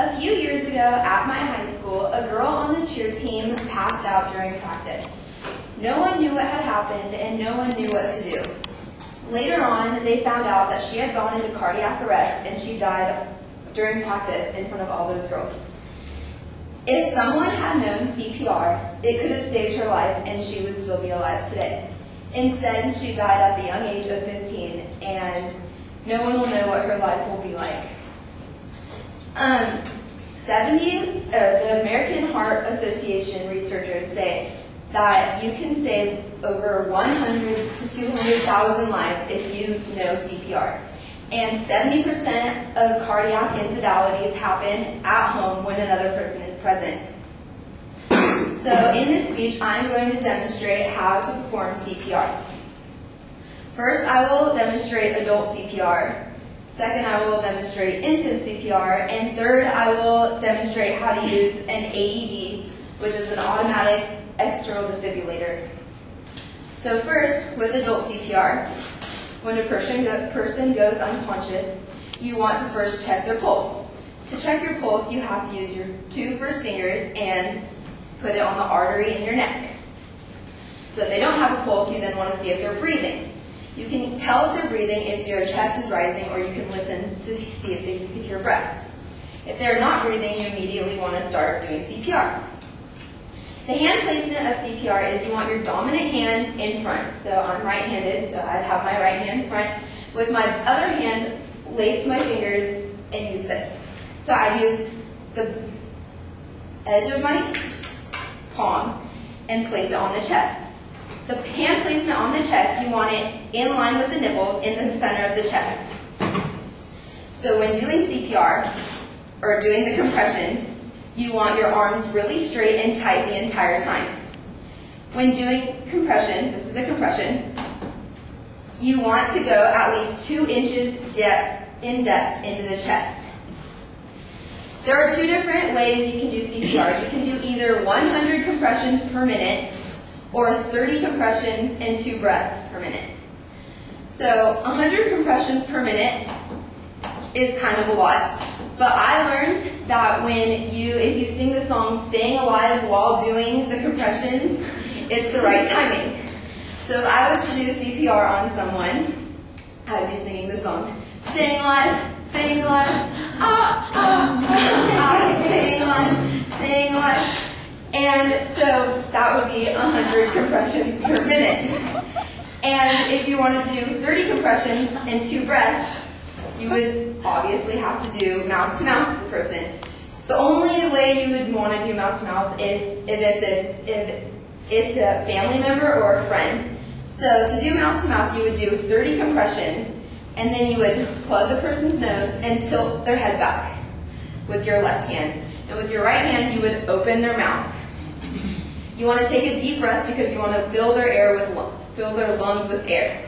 A few years ago at my high school, a girl on the cheer team passed out during practice. No one knew what had happened and no one knew what to do. Later on, they found out that she had gone into cardiac arrest and she died during practice in front of all those girls. If someone had known CPR, it could have saved her life and she would still be alive today. Instead, she died at the young age of 15 and no one will know what her life will be like. The American Heart Association researchers say that you can save over 100 to 200,000 lives if you know CPR. And 70% of cardiac infidelities happen at home when another person is present. So in this speech, I'm going to demonstrate how to perform CPR. First, I will demonstrate adult CPR. Second, I will demonstrate infant CPR. And third, I will demonstrate how to use an AED, which is an automatic external defibrillator. So first, with adult CPR, when a person goes unconscious, you want to first check their pulse. To check your pulse, you have to use your two first fingers and put it on the artery in your neck. So if they don't have a pulse, you then want to see if they're breathing. You can tell if they're breathing if your chest is rising, or you can listen to see if you can hear breaths. If they're not breathing, you immediately want to start doing CPR. The hand placement of CPR is you want your dominant hand in front. So I'm right-handed, so I'd have my right hand in front. With my other hand, lace my fingers and use this. So I use the edge of my palm and place it on the chest. The hand placement on the chest, you want it in line with the nipples in the center of the chest. So when doing CPR, or doing the compressions, you want your arms really straight and tight the entire time. When doing compressions, this is a compression, you want to go at least 2 inches in depth into the chest. There are 2 different ways you can do CPR. You can do either 100 compressions per minute or 30 compressions and 2 breaths per minute. So 100 compressions per minute is kind of a lot, but I learned that if you sing the song Staying Alive while doing the compressions, it's the right timing. So if I was to do CPR on someone, I would be singing the song, staying alive, staying alive, ah, ah, ah, staying alive, staying alive. And so that would be 100 compressions per minute. And if you want to do 30 compressions and 2 breaths, you would obviously have to do mouth-to-mouth with the person. The only way you would want to do mouth-to-mouth is if it's a family member or a friend. So to do mouth-to-mouth, you would do 30 compressions, and then you would plug the person's nose and tilt their head back with your left hand. And with your right hand, you would open their mouth. You want to take a deep breath because you want to fill their lungs with air.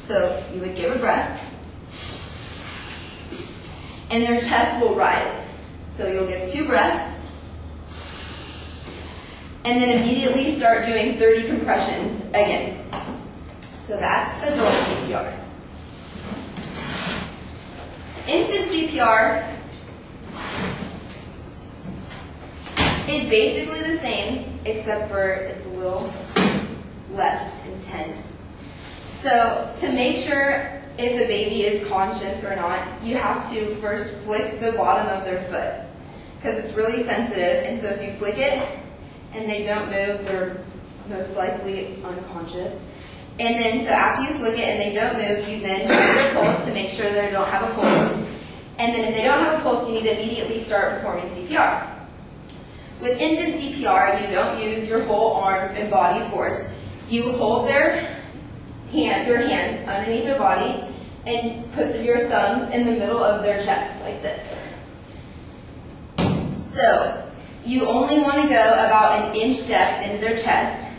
So you would give a breath, and their chest will rise. So you'll give 2 breaths, and then immediately start doing 30 compressions again. So that's adult CPR. Infant CPR is basically the same, except for it's a little less intense. So to make sure if a baby is conscious or not, you have to first flick the bottom of their foot, because it's really sensitive, and so if you flick it and they don't move, they're most likely unconscious. And then so after you flick it and they don't move, you then check their pulse to make sure they don't have a pulse. And then if they don't have a pulse, you need to immediately start performing CPR. With infant CPR, you don't use your whole arm and body force. You hold your hands underneath their body and put your thumbs in the middle of their chest like this. So you only want to go about 1 inch depth into their chest,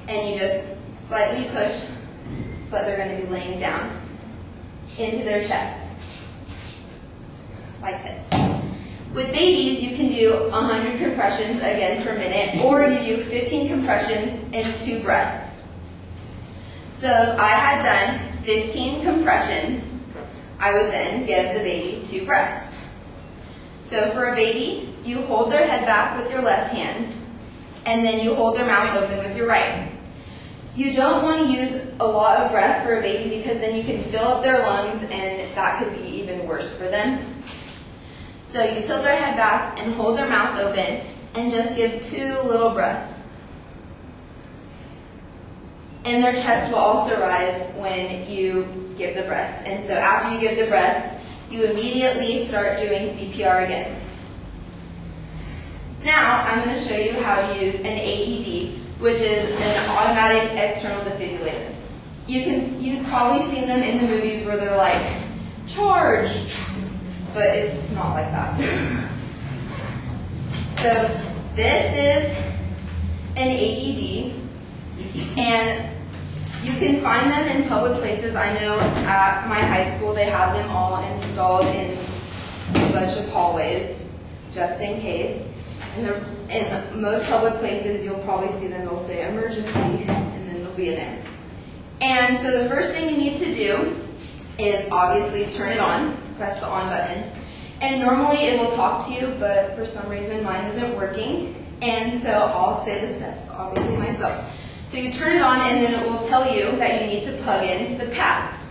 and you just slightly push, but they're going to be laying down into their chest like this. With babies, you can do 100 compressions again per minute, or you do 15 compressions and 2 breaths. So if I had done 15 compressions, I would then give the baby 2 breaths. So So for a baby, you hold their head back with your left hand, and then you hold their mouth open with your right. You don't want to use a lot of breath for a baby because then you can fill up their lungs and that could be even worse for them. So you tilt their head back and hold their mouth open and just give 2 little breaths. And their chest will also rise when you give the breaths. And so after you give the breaths, you immediately start doing CPR again. Now I'm going to show you how to use an AED, which is an automatic external defibrillator. You've probably seen them in the movies where they're like, charge, but it's not like that. So this is an AED, and you can find them in public places. I know at my high school they have them all installed in a bunch of hallways, just in case. And in most public places, you'll probably see them, they'll say emergency, and then they'll be in there. And so the first thing you need to do is obviously turn it on, press the on button. And normally it will talk to you, but for some reason mine isn't working. And so I'll say the steps, obviously myself. So you turn it on, and then it will tell you that you need to plug in the pads.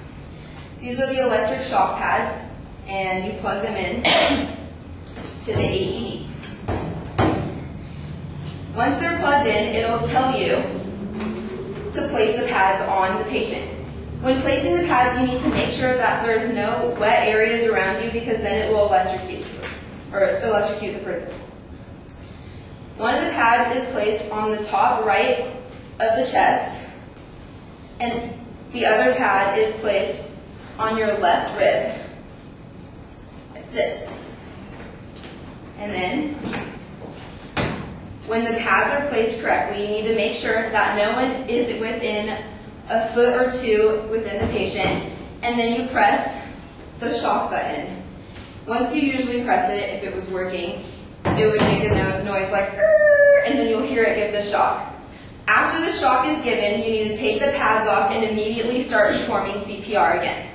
These are the electric shock pads, and you plug them in to the AED. Once they're plugged in, it'll tell you to place the pads on the patient. When placing the pads, you need to make sure that there's no wet areas around you because then it will electrocute the person. One of the pads is placed on the top right of the chest, and the other pad is placed on your left rib, like this. And then, when the pads are placed correctly, you need to make sure that no one is within a foot or 2 within the patient, and then you press the shock button. Once you usually press it, if it was working, it would make a noise like, and then you'll hear it give the shock. After the shock is given, you need to take the pads off and immediately start performing CPR again.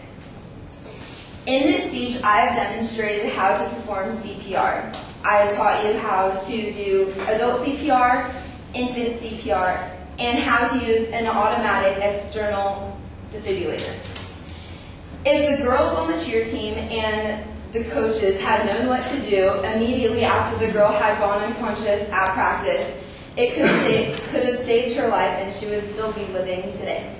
In this speech, I have demonstrated how to perform CPR. I taught you how to do adult CPR, infant CPR, and how to use an automatic external defibrillator. If the girls on the cheer team and the coaches had known what to do immediately after the girl had gone unconscious at practice, it could have saved her life and she would still be living today.